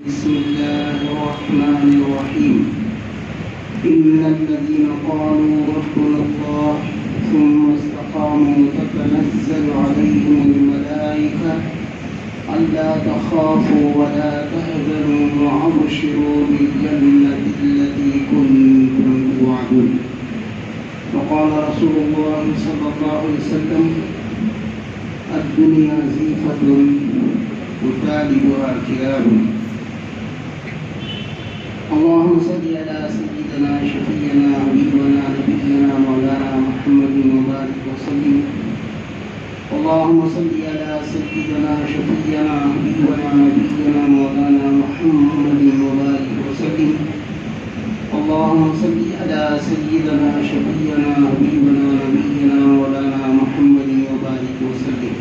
بسم الله الرحمن الرحيم إن الذين قالوا ربنا الله ثم استقاموا تتنزل عليهم الملائكة ألا تخافوا ولا تحزنوا وأبشروا بالجنة التي كنتم توعدون. وقال رسول الله صلى الله عليه وسلم الدنيا زيفة وطالبها كلاب. اللهم صل على سيدنا شفيعنا حبيبنا نبينا مولانا محمد وبارك وسلم. اللهم صل على سيدنا شفيعنا حبيبنا نبينا مولانا محمد وبارك وسلم. اللهم صل على سيدنا شفيعنا حبيبنا نبينا مولانا محمد وبارك وسلم.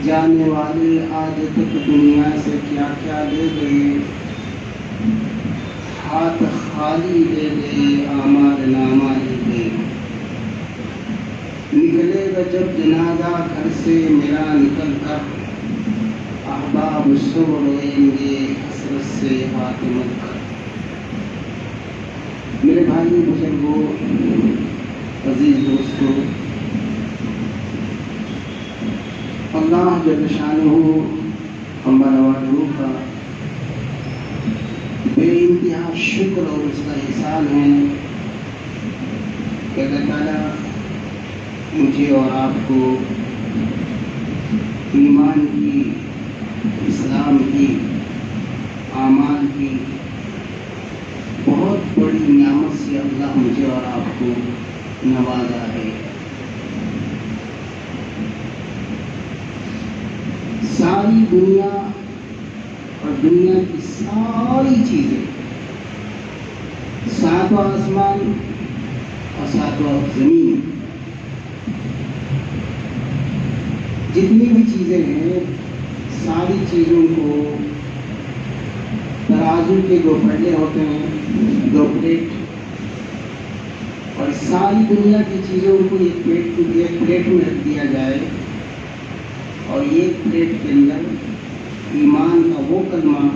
جانے والے آج تک دنیا سے کیا کیا لے گئے، ہاتھ خالی لے گئے، اعمال نامہ لے گئے. نکلے گا جب جنازہ گھر سے میرا نکل کر، احباب سو روئیں گے حسرت سے ہاتھ مل کر. میرے بھائی بزرگوں، عزیز دوستوں، اللہ جل شانہ ہمارا والوں کا بے انتہا شکر اور اس کا احسان ہے کہ اللہ تعالیٰ مجھے اور آپ کو ایمان کی، اسلام کی، اعمال کی بہت بڑی نعمت سے اللہ مجھے اور آپ کو نوازا ہے. ساری دنیا اور دنیا کی ساری چیزیں، ساتواں آسمان اور ساتواں زمین، جتنی بھی چیزیں ہیں، ساری چیزوں کو ترازو کے دو پلڑے ہوتے ہیں، دو پلیٹ، اور ساری دنیا کی چیزوں کو ایک پلیٹ میں رکھ دیا جائے، اور ایک پلیٹ کے اندر ایمان کا وہ کلمہ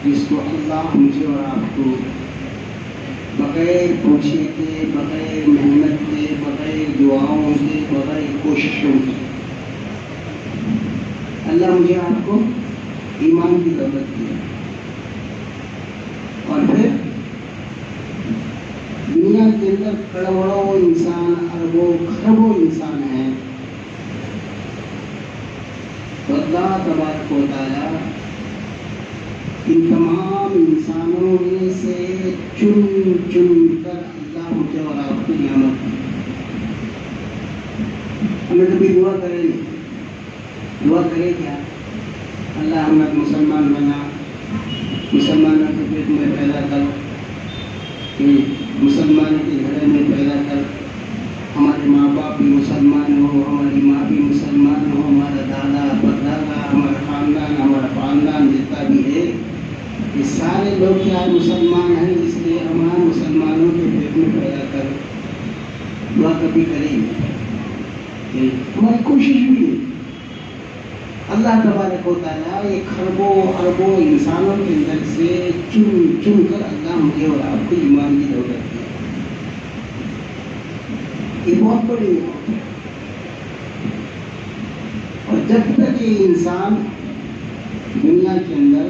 جس کو اللہ مجھے اور آپ کو بغیر پوچھے کے، بغیر محنت کے، بغیر دعاؤں کے، بغیر کوششوں کے اللہ مجھے آپ کو ایمان کی دولت دیا. اور پھر دنیا کے اندر کروڑوں انسان، اربوں خربوں انسان ہیں. اللہ تبارک و تعالیٰ ان تمام انسانوں میں سے چن چن کر اللہ مجھے اور آپ کو نعمت دی. ہمیں کبھی دعا کرے نہیں، دعا کرے کیا؟ اللہ ہمیں مسلمان بنا، مسلمانوں کے پیٹ میں پیدا کر، مسلمانوں کے گھر میں پیدا کر، ہمارے ماں باپ بھی مسلمان ہو، ہماری ماں بھی مسلمان ہو، ہمارا دادا پردادا، ہمارا خاندان جتنا بھی ہے، یہ سارے لوگ کیا مسلمان ہیں، اس لیے ہمارے مسلمانوں کے پیٹ میں پیدا کر. دعا کبھی کریں گے؟ ہماری کوشش بھی ہے. اللہ تبارک و تعالیٰ ایک خربوں اربوں انسانوں کے اندر سے چن چن کر اللہ مجھے اور آپ کو ایمان کی دولت دی. یہ بہت بڑی نعمت ہے. اور جب تک یہ انسان دنیا کے اندر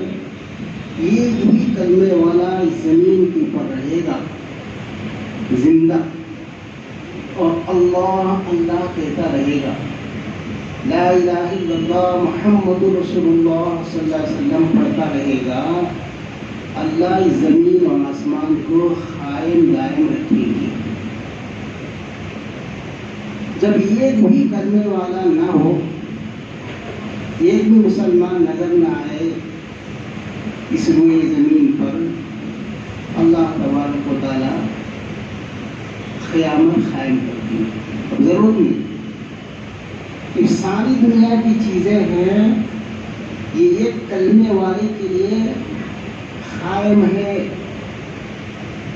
ایک بھی کلمے والا اس زمین کے اوپر رہے گا زندہ، اور اللہ اللہ کہتا رہے گا، لا الہ الا اللہ محمد رسول اللہ صلی اللہ علیہ وسلم پڑھتا رہے گا، اللہ اس زمین اور آسمان کو قائم دائم رکھے گی. جب ایک بھی کرنے والا نہ ہو، ایک بھی مسلمان نظر نہ آئے اس روئے زمین پر، اللہ تبارک و تعالیٰ قیامت قائم کرتی ہے. ضرورت نہیں کہ ساری دنیا کی چیزیں ہیں، یہ ایک کلمے والے کے لیے قائم ہے.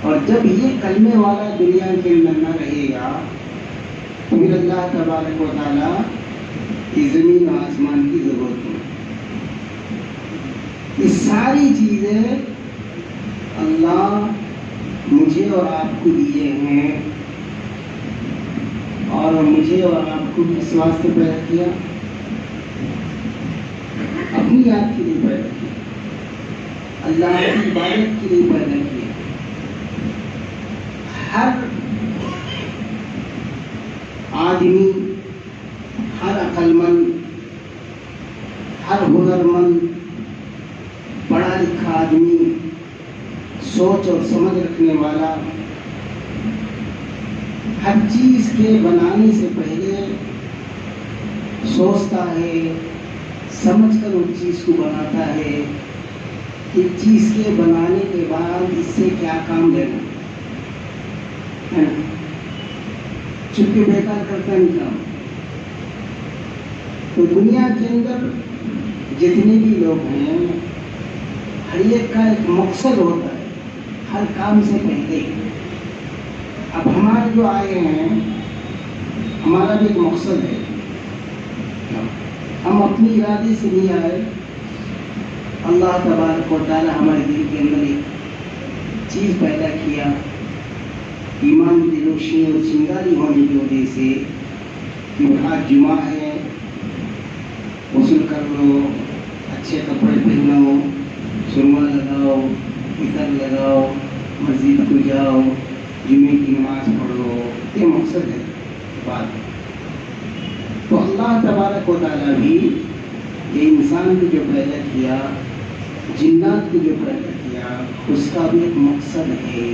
اور جب یہ کلمے والا دنیا کے اندر نہ رہے گا پھر اللہ تبارک و تعالیٰ کی زمین و آسمان کی ضرورت ہے. یہ ساری چیزیں اللہ مجھے اور آپ کو دیے ہیں، اور مجھے اور آپ کو کس واسطے پیدا کیا؟ اپنی یاد کے لیے پیدا کیا، اللہ کی عبادت کے لیے پیدا کیا۔ ہر آدمی، ہر عقل مند، ہر ہنر مند، پڑھا لکھا آدمی، سوچ اور سمجھ رکھنے والا، ہر چیز کے بنانے سے پہلے سوچتا ہے، سمجھ کر اس چیز کو بناتا ہے کہ چیز کے بنانے کے بعد اس سے کیا کام لینا ہے، چونکہ بیکار کرتا نہیں کام۔ تو دنیا کے اندر جتنے بھی لوگ ہیں، ہر ایک کا ایک مقصد ہوتا ہے ہر کام سے پہلے۔ اب ہمارے جو آئے ہیں، ہمارا بھی ایک مقصد ہے، ہم اپنی ارادے سے نہیں آئے، اللہ تبارک و تعالی ہمارے دل کے اندر ایک چیز پیدا کیا، ایمان کی روشنی اور چنگاری ہونے کی وجہ سے کہ آج جمعہ ہے، غسل کر لو، اچھے کپڑے پہنو، سرما لگاؤ، عطر لگاؤ، مسجد کو جاؤ، جمعے کی نماز پڑھو، یہ مقصد ہے بات۔ تو اللہ تبارک و تعالیٰ بھی یہ انسان کو جو پیدا کیا، جنات کو جو پیدا کیا، اس کا بھی ایک مقصد ہے۔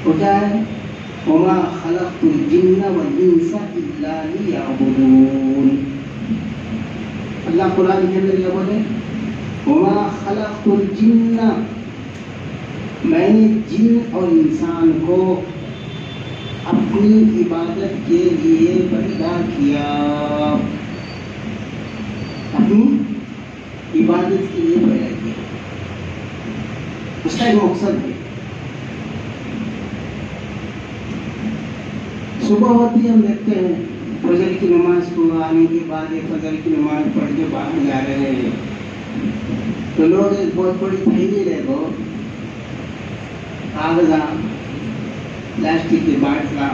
وہ کیا ہے؟ وَمَا خَلَقْتُ الْجِنَّ وَالْإِنسَ إِلَّا لِيَعْبُدُونِ۔ اللہ قرآن کے اندر یہ بولے، وَمَا خَلَقْتُ الْجِنَّ، میں نے جن اور انسان کو اپنی عبادت کے لیے پیدا کیا، اپنی عبادت کے لیے پیدا کیا، اس کا ایک مقصد ہے۔ صبح ہوتی ہے، ہم دیکھتے ہیں فجر کی نماز کو آنے کے بعد فجر کی نماز پڑھ کے باہر جا رہے ہیں، تو لوگ ایک بہت بڑی تھیلی لے دو، کاغذاں، پلاسٹک کے باٹلا،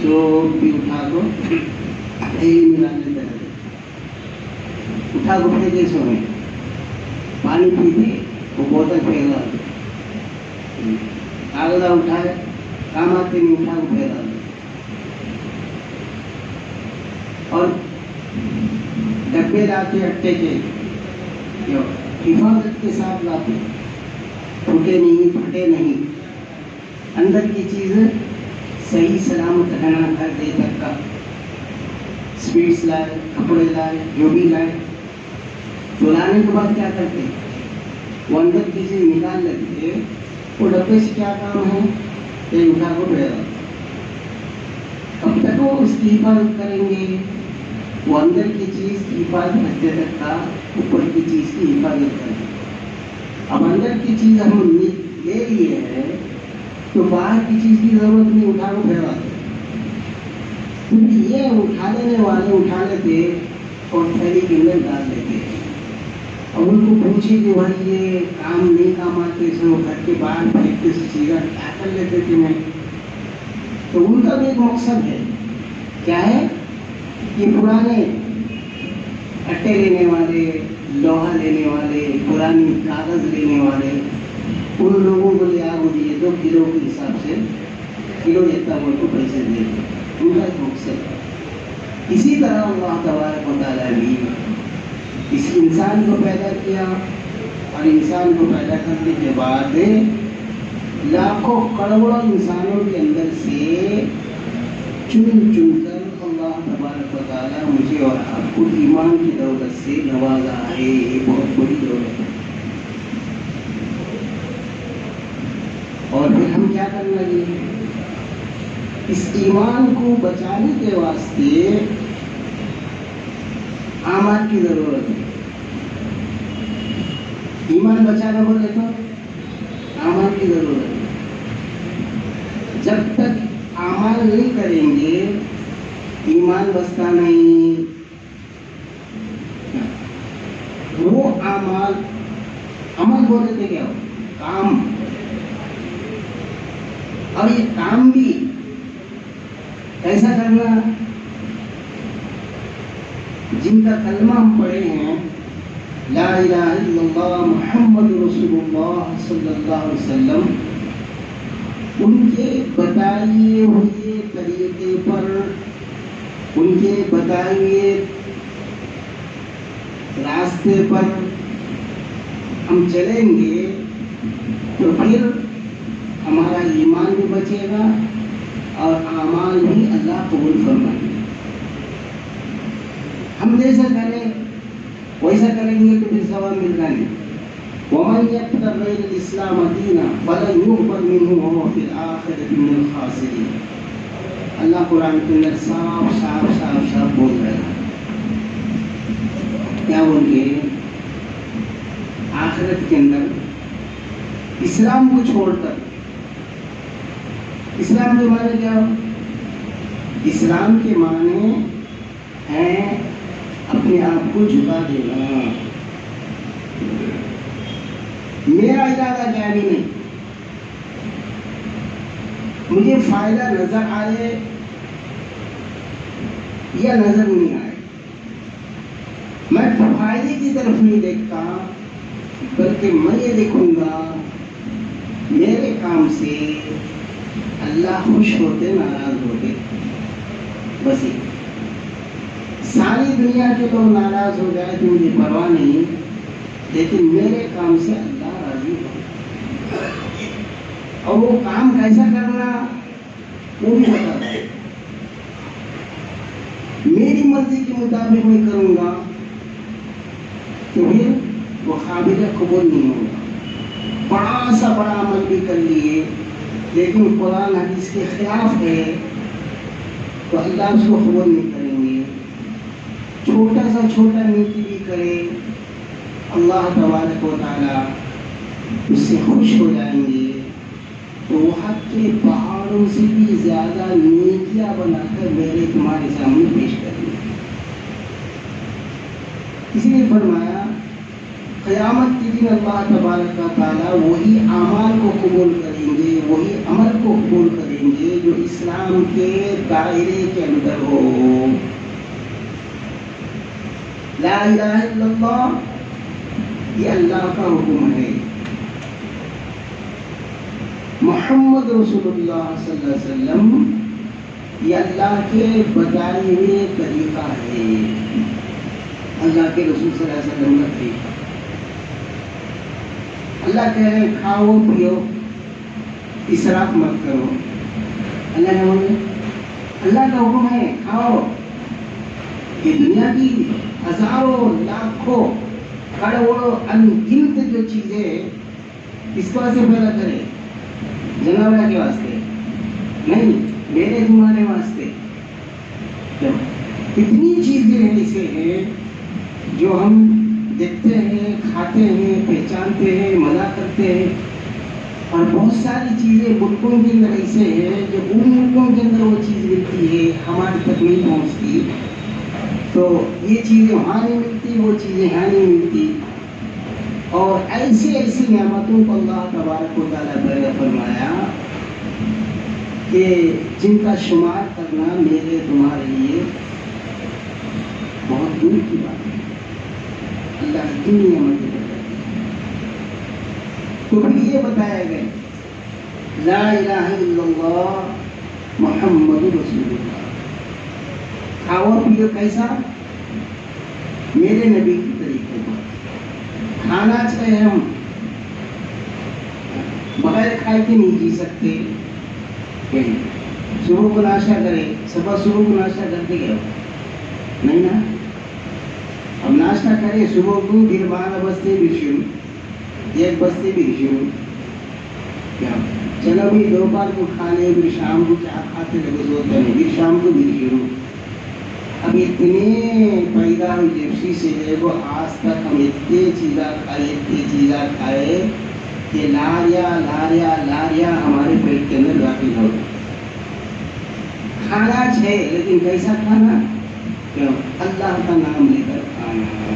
جو بھی اٹھا دو، تھیلی میں ڈالتے رہتے، اٹھا کو پھینکے سوئے، پانی پیتے، وہ بوتل پھینکا، کاغذاں اٹھائے، کام آتے نہیں، اٹھا کو پھینکا، اور ڈبے لاتے اٹے کے، حفاظت کے ساتھ لاتے، ٹوٹے نہیں، پھٹے نہیں، اندر کی چیز صحیح سلامت رہنا، گھر دے تک کا، سویٹس لائے، کپڑے لائے، جو بھی لائے، تو لانے کے بعد کیا کرتے؟ وہ اندر کی چیز نکال لیتے، وہ ڈبے سے کیا کام ہے؟ یہ اٹھا کو پھیلا، کب تک وہ اس کی حفاظت کریں گے؟ وہ اندر کی چیز کی حفاظت کرتے تک کا، اوپر کی چیز کی حفاظت کریں گے۔ اب اندر کی چیز ہم لے لیے ہیں، تو باہر کی چیز کی ضرورت نہیں، اٹھا کو پھیلا دیں، کیونکہ یہ اٹھا لینے والے اٹھا لیتے اور تھیلی کے اندر ڈال دیتے، اور ان کو پوچھے کہ بھائی یہ کام نہیں کام آتے، سو گھر کے باہر پھینکتے سے چیزیں کیا کر لیتے تھے میں؟ تو ان کا بھی ایک مقصد ہے، کیا ہے؟ یہ پرانے اٹے لینے والے، لوہا لینے والے، پرانی کاغذ لینے والے، ان لوگوں کو لے آؤ، یہ 2 کلو کے حساب سے کلو جتنا ان کو پیسے دے، ان کا ایک مقصد ہے۔ اسی طرح اللہ تبارک و تعالیٰ بھی اس انسان کو پیدا کیا، اور انسان کو پیدا کرنے کے بعد لاکھوں کروڑوں انسانوں کے اندر سے چن چن کر اللہ تبارک و تعالیٰ مجھے اور آپ کو ایمان کی دولت سے نوازا ہے۔ یہ بہت بڑی دولت ہے، اور پھر ہم کیا کرنا چاہیے؟ اس ایمان کو بچانے کے واسطے اعمال کی ضرورت ہے۔ ایمان بچانا بولے تو اعمال کی ضرورت ہے۔ جب تک اعمال نہیں کریں گے، ایمان بچتا نہیں۔ وہ اعمال، عمل بولتے تھے کیا؟ کام. اور یہ کام بھی کیسا کرنا؟ جن کا کلمہ ہم پڑھے ہیں لا الہ الا اللہ محمد رسول اللہ صلی اللہ علیہ وسلم، ان کے بتائے ہوئے طریقے پر، ان کے بتائے ہوئے راستے پر ہم چلیں گے تو پھر ہمارا ایمان بھی بچے گا اور اعمال بھی اللہ قبول فرمائے گا. ہم جیسا کریں ویسا کریں گے تو پھر ثواب ملتا نہیں. وَمَنْ يَبْتَغِ غَيْرَ الْإِسْلَامَ دِينًا فَلَنْ يُقْبَلَ مِنْهُ وَهُوَ فِي الْآخِرَةِ مِنَ الْخَاسِرِينَ. اللہ قرآن کے اندر صاف بول رہا ہے. کیا بول کے آخرت کے اندر اسلام کو چھوڑ کر، اسلام کے معنی کیا ہو؟ اسلام کے معنی ہیں اپنے آپ کو جھکا دینا. میرا ارادہ کیا نہیں، مجھے فائدہ نظر آئے یا نظر نہیں آئے، میں فائدے کی طرف نہیں دیکھتا، بلکہ میں یہ دیکھوں گا میرے کام سے اللہ خوش ہوتے ناراض ہوتے. بس ساری دنیا کے لوگ ناراض ہو جائے تو مجھے پرواہ نہیں، لیکن میرے کام سے اللہ راضی ہو. اور وہ کام کیسا کرنا وہ بھی بتا دے. میری مرضی کے مطابق میں کروں گا تو پھر وہ قابل قبول نہیں ہوگا. بڑا سا بڑا عمل بھی کر لیے لیکن قرآن حدیث کے خلاف ہے تو اللہ اس کو قبول نہیں کریں گے. چھوٹا سا چھوٹا نیکی بھی کرے اللہ تبارک و تعالیٰ اس سے خوش ہو جائیں گے. تو وہ حق کے پہاڑوں سے بھی زیادہ نیکیاں بنا کر میرے تمہارے سامنے پیش کریں گے. اسی لیے فرمایا قیامت کے دن اللہ تبارک و تعالیٰ وہی اعمال کو قبول کریں گے، وہی عمل کو قبول کریں گے جو اسلام کے دائرے کے اندر ہو. لا الہ الا اللہ یہ اللہ کا حکم ہے. محمد رسول اللہ صلی اللہ علیہ وسلم یہ اللہ کے بتائے ہوئے طریقہ ہے، اللہ کے رسول صلی اللہ علیہ وسلم کا طریقہ. اللہ کہہ رہے ہیں کھاؤ پیو اسراف مت کرو. اللہ نے بولے اللہ کا حکم ہے کھاؤ. یہ دنیا کی ہزاروں لاکھوں کروڑوں انگنت جو چیزیں اس کو ایسے پیدا کرے جنابرہ کے واسطے نہیں، میرے تمہارے واسطے. اتنی چیزیں ایسے ہیں جو ہم دیکھتے ہیں، کھاتے ہیں، پہچانتے ہیں، مزہ کرتے ہیں. اور بہت ساری چیزیں ملکوں کے اندر ایسے ہیں جو ان ملکوں کے اندر وہ چیز ملتی ہے ہماری تک نہیں پہنچتی. تو یہ چیزیں وہاں نہیں ملتی، وہ چیزیں یہاں نہیں ملتی. اور ایسی ایسی نعمتوں کو اللہ تبارک و تعالیٰ نے فرمایا کہ جن کا شمار کرنا میرے تمہارے لیے بہت دور کی بات ہے. اللہ کی نعمتیں بتائی. تو پھر یہ بتایا گیا لا الہ الا اللہ محمد رسول اللہ. کھاؤ پیو کیسا؟ میرے نبی کی طریقے پر. کھانا چاہے ہم بغیر کھائے کے نہیں جی سکتے. صبح کو ناشتہ کرے، صبح کو ناشتہ کرتے کیا نہیں نا. اب ناشتہ کرے صبح کو، پھر 12 بجتے بھی شروع، 1 بجتے بھی شروع. کیا چلو بھی دوپہر کو کھا لے، پھر شام کو کیا کھاتے لگے سوتے ہیں، پھر شام کو بھی شروع. اب اتنے پیدا ہوئی جیپسی سے لے وہ آج تک ہم اتنے چیزیں کھائے کہ لاریاں ہمارے پیٹ کے اندر داخل ہو. کھانا ہے لیکن کیسا کھانا؟ کیوں؟ اللہ کا نام لے کر کھانا.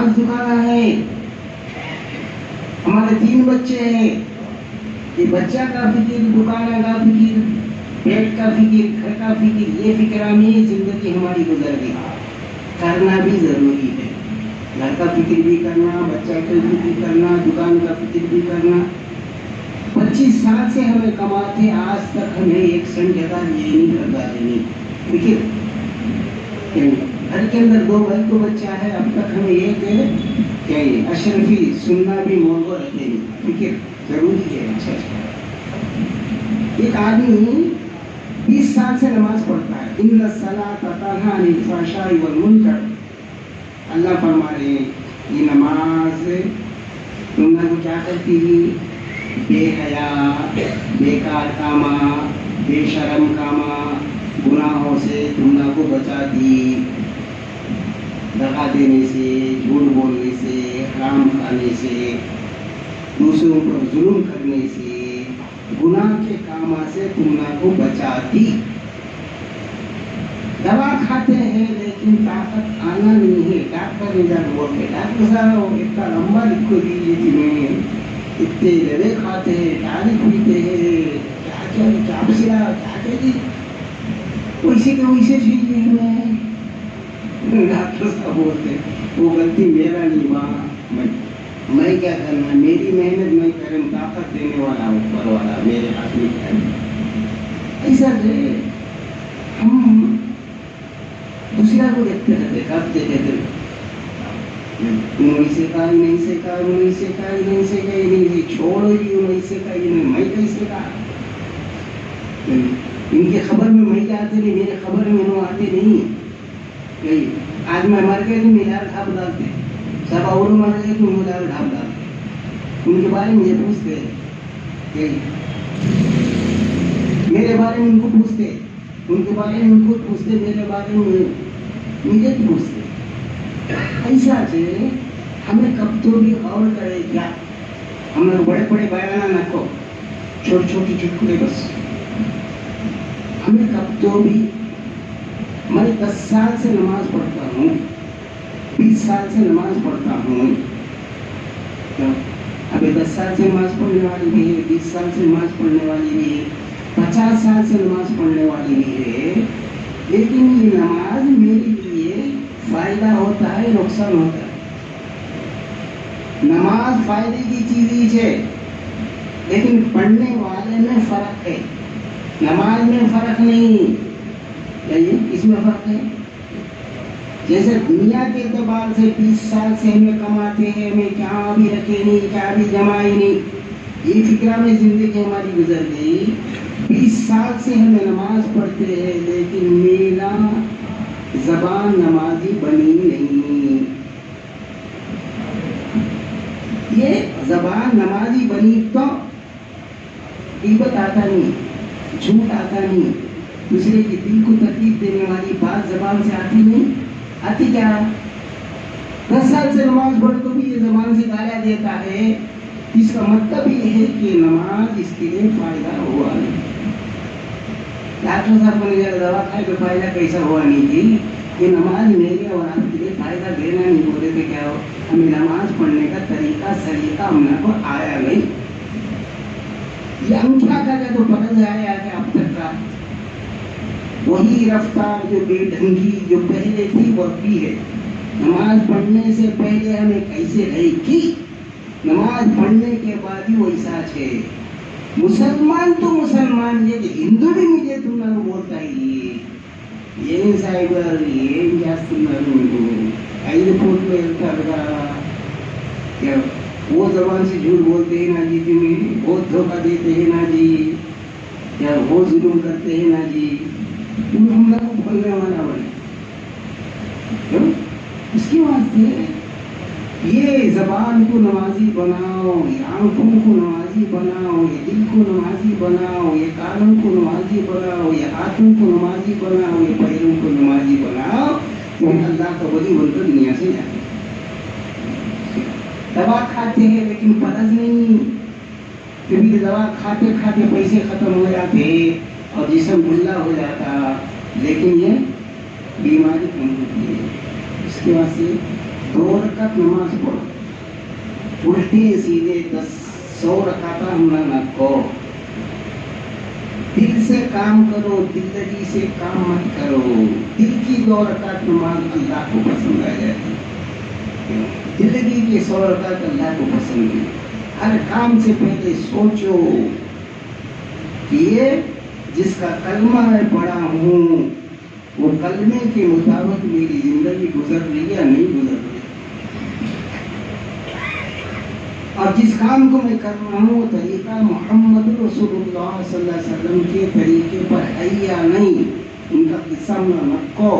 نماز دکھانا ہے. ہمارے 3 بچے ہیں. یہ بچہ کا فکر، دکان کا فکر، پیٹ کا فکر، گھر کا فکر، یہ فکر میں زندگی ہماری گزر گئی. کرنا بھی ضروری ہے. گھر کا فکر بھی کرنا، بچہ کا فکر کرنا، دکان کا فکر بھی کرنا. 25 سال سے ہمیں کماتے، آج تک ہمیں 1 سنٹ جگہ یہ نہیں کرتا دینی فکر. گھر کے اندر 2 بھائی کو بچہ ہے، اب تک ہمیں ایک چاہیے اشرفی سننا بھی موضوع رکھے نہیں. فکر ضروری ہے. اچھا ایک آدمی 20 سال سے نماز پڑھتا ہے. ان الصلاۃ تنہی عن الفحشاء والمنکر. اللہ فرما رہے ہیں یہ نماز تم کو کیا کرتی ہے؟ بے حیا، بیکار کاما، بے شرم کاما، گناہوں سے تم کو بچاتی. دغا دینے سے، جھوٹ بولنے سے، حرام کھانے سے، دوسروں پر ظلم کرنے سے، گناہ کے کاموں سے تم کو بچاتی. دوا کھاتے ہیں لیکن طاقت آنا نہیں ہے. ڈاکٹر نے جب بولتے ڈاکٹر صاحب اتنا لمبا لکھو دیجیے جنہیں اتنے دوا کھاتے ہیں، ٹانک پیتے ہیں، کیا چاپسلا کیا کہتی ویسے کے ویسے چیز میں ڈاکٹر صاحب بولتے وہ غلطی میرا نہیں ماں، میں کیا کرنا، میری محنت میں کروں، طاقت دینے والا اوپر والا میرے ہاتھ میں ہے. ایسا ہم دوسرا کو دیکھتے رہتے، کب دیکھتے انہوں سے کہا نہیں سے کہا، انہوں سے کہا نہیں سے کہا نہیں، چھوڑو ہی انہوں سے کہا نہیں، میں کیسے کہا. ان کے خبر میں میں آتے نہیں، میرے خبر میں انہوں آتے نہیں. آج میں مر گئے تو میرا ڈھاب ڈالتے، سب اور مر گئے تو میرا ڈھاب ڈالتے. ان کے بارے میں یہ پوچھتے، میرے بارے میں ان کو پوچھتے، ان کے بارے میں ان کو پوچھتے، میرے بارے میں مجھے پوچھتے. ایسا سے ہمیں کب تو بھی غور کرے کیا. ہم لوگ بڑے بڑے بیانہ نہ کو، چھوٹی چھوٹی چٹکلے بس. ہمیں کب تو بھی، میں 10 سال سے نماز پڑھتا ہوں، 20 سال سے نماز پڑھتا ہوں. ابھی 10 سال سے نماز پڑھنے والی بھی ہے، 20 سال سے نماز پڑھنے والی بھی ہے، 50 سال سے نماز پڑھنے والی بھی ہے. لیکن یہ نماز میرے لیے فائدہ ہوتا ہے، نقصان ہوتا ہے. نماز فائدے کی چیز ہی ہے، لیکن پڑھنے والے میں فرق ہے. نماز میں فرق نہیں، اس میں فرق ہے. جیسے دنیا کے اعتبار سے 20 سال سے ہمیں کماتے ہیں، ہمیں کیا بھی رکھے نہیں، کیا بھی جمائے نہیں، یہ فکرہ میں زندگی ہماری گزر گئی. 20 سال سے ہمیں نماز پڑھتے ہیں، لیکن میرا زبان نمازی بنی نہیں. یہ زبان نمازی بنی تو غیبت آتا نہیں، جھوٹ آتا نہیں، دوسرے کے دل کو تکلیف دینے والی بات زبان سے آتی نہیں. آتی کیا؟ 10 سال سے نماز پڑھ تو بھی یہ زبان سے گالیاں دیتا ہے. اس کا مطلب یہ ہے کہ نماز اس کے لیے فائدہ ہوا نہیں. ڈاکٹر صاحب نے جب دوا کھائے تو فائدہ کیسا ہوا نہیں تھی. یہ نماز میرے اور آپ کے لیے فائدہ دینا نہیں. بولے تو کیا ہو، ہمیں نماز پڑھنے کا طریقہ سلیقہ ہم کو آیا نہیں. یہ انگوٹھا کا تو پتہ آیا کہ اب تک کا وہی رفتار جو بے ڈھنگی جو پہلے تھی وہ بھی ہے. نماز پڑھنے سے پہلے ہمیں کیسے رہی کی، نماز پڑھنے کے بعد ہی ویسا ہے. مسلمان تو مسلمان، یہ ہندو بھی مجھے تم نے بولتا ہی یہ صاحب یہ وہ زبان سے جھوٹ بولتے ہیں نا جی، تمہیں بہت دھوکہ دیتے ہیں نا جی، یا وہ ظلم کرتے ہیں نا جی. تم ہم لوگ کو بولنے والا بنے. اس کے واسطے یہ زبان کو نمازی بناؤ، یہ آنکھوں کو نمازی بناؤ، یہ دل کو نمازی بناؤ، یہ کانوں کو نمازی بناؤ، یہ ہاتھوں کو نمازی بناؤ، یہ پیروں کو نمازی بناؤ. تم اللہ کا ولی بن کر دنیا سے جاتے. دوا کھاتے ہیں لیکن فرض نہیں، کیونکہ دوا کھاتے کھاتے پیسے ختم ہو جاتے اور جسم ڈھیلا ہو جاتا، لیکن یہ بیماری کم ہوتی ہے. اس کے واسطے 2 رکعت نماز پڑھو، الٹے سیدھے 100 رکعت نہ کو، دل سے کام کرو، دلدگی سے کام مت کرو. دل کی 2 رکعت نماز اللہ کو پسند آ جاتی، دلدگی کی 100 رکعت اللہ کو پسند ہے. ہر کام سے پہلے سوچو کہ یہ جس کا کلمہ میں پڑھا ہوں وہ کلمے کے مطابق میری زندگی گزر رہی ہے یا نہیں گزر رہی، اور جس کام کو میں کر رہا ہوں وہ طریقہ محمد رسول اللہ صلی اللہ علیہ وسلم کے طریقے پر ہے یا نہیں. ان کا قصہ نہ کو،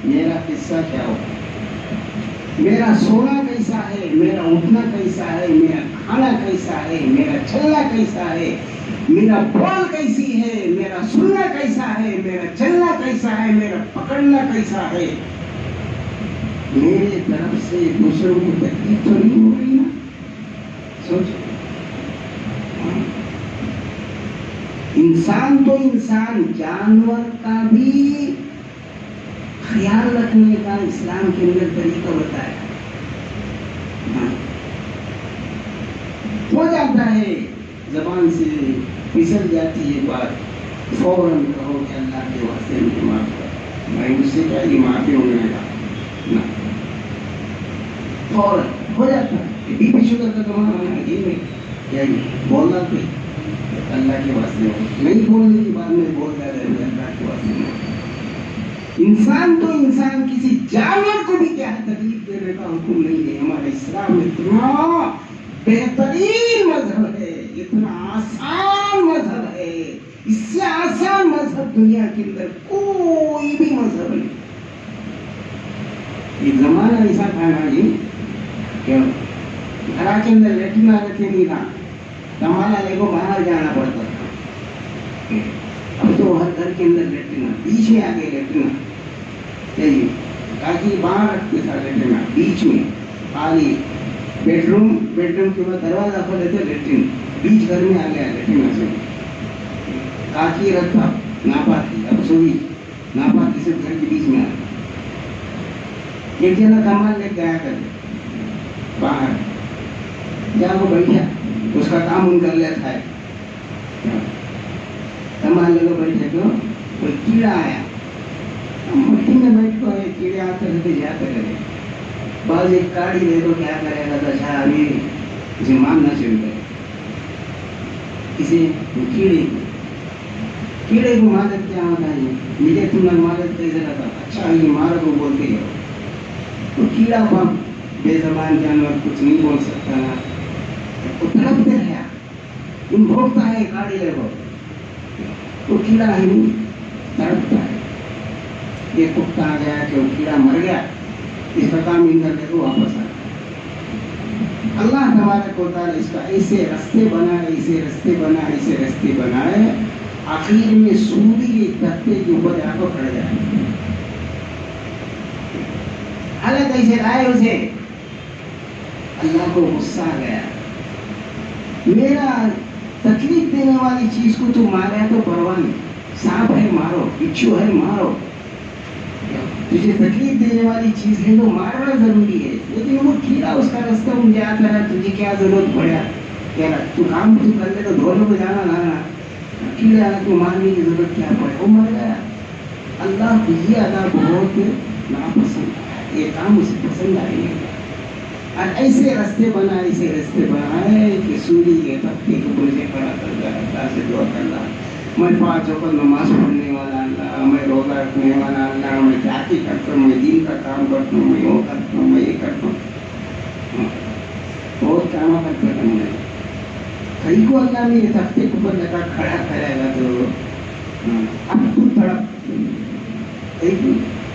میرا قصہ کیا ہو، میرا سونا کیسا ہے، میرا اٹھنا کیسا ہے، میرا کھانا کیسا ہے، میرا چلنا کیسا ہے، میرا بول کیسی ہے، میرا سننا کیسا ہے، میرا چلنا کیسا ہے، میرا پکڑنا کیسا ہے. میرے طرف سے دوسروں کو تکلیف تو نہیں ہو رہی نا؟ سوچو، انسان تو انسان، جانور کا بھی خیال رکھنے کا اسلام کے اندر طریقہ بتایا. ہو جاتا ہے زبان سے پھسل جاتی ہے بات، فوراً کہو کہ اللہ کے واسطے مجھے معاف کر، میں اس سے کیا یہ معافی ہونے کا، فوراً ہو جاتا ہے. بی پی شوگر کا کمانا یہ میں کیا بولنا پہ اللہ کے واسطے ہو، نہیں بولنے کی بعد میں بولتا رہے اللہ کے واسطے ہو. انسان تو انسان، کسی جانور کو بھی کیا ہے تکلیف دینے کا حکم نہیں ہے. ہمارا اسلام اتنا بہترین مذہب ہے، اتنا آسان مذہب ہے، اس سے آسان مذہب دنیا کے اندر کوئی بھی مذہب نہیں. ایک زمانہ ایسا تھا نا جی کہ گھر کے اندر لیٹرین رکھے نہیں تھا، کمانا لے کو باہر جانا پڑتا تھا. اب تو ہر گھر کے اندر لیٹرین، بیچ میں آگے لیٹرین چاہیے تاکہ باہر رکھتے تھا لیٹرین بیچ میں، خالی بیڈ روم کے بعد دروازہ کھولے تھے لیٹرین، بیچ گھر میں آ گیا لیٹرین سے. کاکی رکھا ناپاکی، اب سوئی ناپاکی سے گھر کے بیچ میں آ گیا. ایک جنا کمال لے کے آیا کرتے باہر، جا وہ بیٹھا، اس کا کام ان کر لیتا ہے. کمال لے کو بیٹھے تو کوئی کیڑا آیا، مٹی میں بیٹھ کو کیڑے آتے رہتے جاتے رہے. بعض ایک کاڑی لے تو کیا کرے گا، اچھا ابھی اسے ماننا شروع کرے، اسے کیڑے کو مادت کیا ہوتا ہے، مجھے تم نے مادت کیسے رہتا، اچھا یہ مار کو بولتے ہو. تو کیڑا پاپ بے زبان جانور کچھ نہیں بول سکتا نا، وہ تڑپتے رہا، ان بھوکتا ہے کاڑی لے کو، تو کیڑا ہے نہیں تڑپتا ہے. یہ کتا آ گیا کہ وہ کیڑا مر گیا، اس کا کام ان کر کے تو واپس آ گیا. اللہ تبارک و تعالیٰ اس کا ایسے رستے بنائے، آخر میں سودی تختے کے اوپر جا کر کھڑ جائے. حالت ایسے لائے اسے، اللہ کو غصہ آ گیا، میرا تکلیف دینے والی چیز کو تو مارا تو پرواہ نہیں، سانپ ہے مارو، بچھو ہے مارو، تجھے تکلیف دینے والی چیز ہے تو مارنا ضروری ہے. لیکن وہ کیڑا اس کا رستہ مجھے آتا رہا، تجھے کیا ضرورت پڑا، کیا تو کام تو کر لے تو دھولوں کو جانا لانا، کیڑا کو مارنے کی ضرورت کیا پڑے، وہ مر گیا. اللہ کو یہ ادا بہت ناپسند، یہ کام اسے پسند آئے نہیں. اور ایسے رستے بنائے کہ سوری کے تختے کے اوپر سے کھڑا کر دیا. اللہ سے دعا کرنا، میں 5 وقت نماز پڑھنے والا اللہ، میں روزہ رکھنے والا اللہ، میں جاتی کرتا ہوں، میں دین کا کام کرتا ہوں، میں وہ کرتا ہوں، میں یہ کرتا ہوں، بہت کام کرتا ہوں. کئی کو اللہ نے یہ تختے کے اوپر لگا کھڑا کرے گا تو اب تو تڑپ،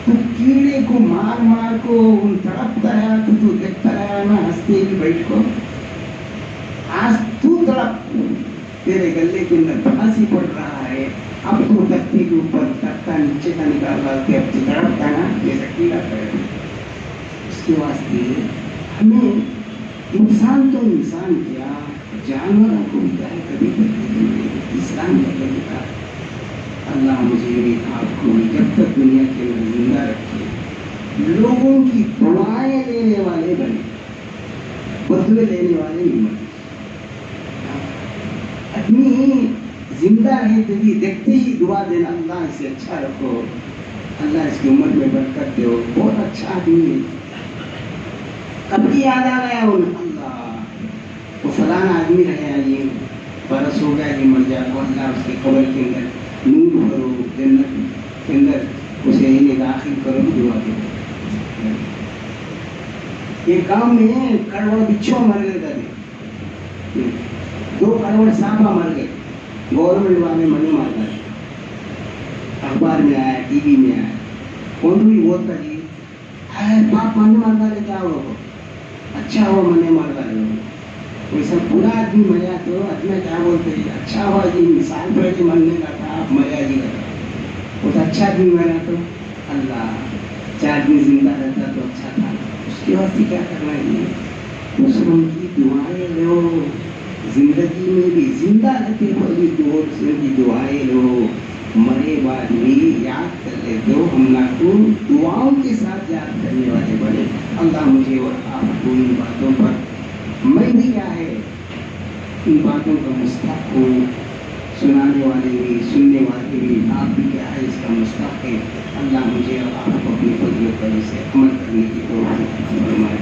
تو کیڑے کو مار کو ان تڑپتا رہا، تو دیکھتا رہا نا ہنستے بھی بیٹھ کو. آج تو تڑپ، تیرے گلے کے اندر پھانسی پڑ رہا ہے، اب تو تختے کے اوپر تختہ نیچے کا نکال رہا کہ اب تو تڑپتا نا جیسا کیڑا کرے. اس کے واسطے ہمیں انسان تو انسان کیا، جانوروں کو بھی کیا ہے کبھی اسلام کا طریقہ. اللہ مجھے بھی آپ کو جب تک دنیا کے اندر زندہ رکھے، لوگوں کی دعائیں لینے والے بنے، بدلے لینے والے نہیں بنے۔ آدمی زندہ رہتے بھی دیکھتے ہی دعا دینا، اللہ اسے اچھا رکھو، اللہ اس کی عمر میں برکت دو، بہت اچھا آدمی ہے۔ کبھی یاد آ گیا انہیں، اللہ وہ فلانا آدمی رہے آئیے، برس ہو گیا کہ مر جائے، اللہ اس کے قبر کے اندر نور بھرو، جنت کے اندر اسے انہیں داخل کرو، دعا دو۔ یہ گاؤں میں کڑوڑ بچھو مر گئے تھے، 2 کروڑ سانپا مر گئے، گورنمنٹ والے منی مار گئے، اخبار میں آیا، ٹی وی میں آیا، کون بھی بولتا جی باپ منی مار گئے، کیا ہوا؟ اچھا ہوا منی مار گئے۔ ویسا پورا آدمی مریا تو آدمی کیا بولتے ہیں، اچھا ہوا جی، مثال پر جی مرنے کا تھا، آپ مریا جی کا، بہت اچھا آدمی مرا تو اللہ، اچھا آدمی زندہ رہتا تو اچھا تھا، اس کے واسطے کیا کرنا ہے؟ دوسروں کی دعائیں لو، زندگی میں بھی زندہ رہتے ہوئے بھی دوسروں کی دعائیں لو، مرے بعد بھی یاد کر لے دو، ہم نہ تو دعاؤں کے ساتھ یاد کرنے والے بڑے۔ اللہ مجھے اور آپ کو ان باتوں پر، میں بھی کیا ہے ان باتوں کا مستحق ہوں، سنانے والے بھی، سننے والے بھی، آپ بھی کیا ہے اس کا مستحق ہے۔ اللہ مجھے اور آپ کو اپنی فضل و کرم سے عمل کرنے کی توفیق فرمائے۔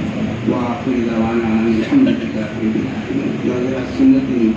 وآخر دعوانا الحمدللہ رب العالمین۔ جو حضرات سنت نہیں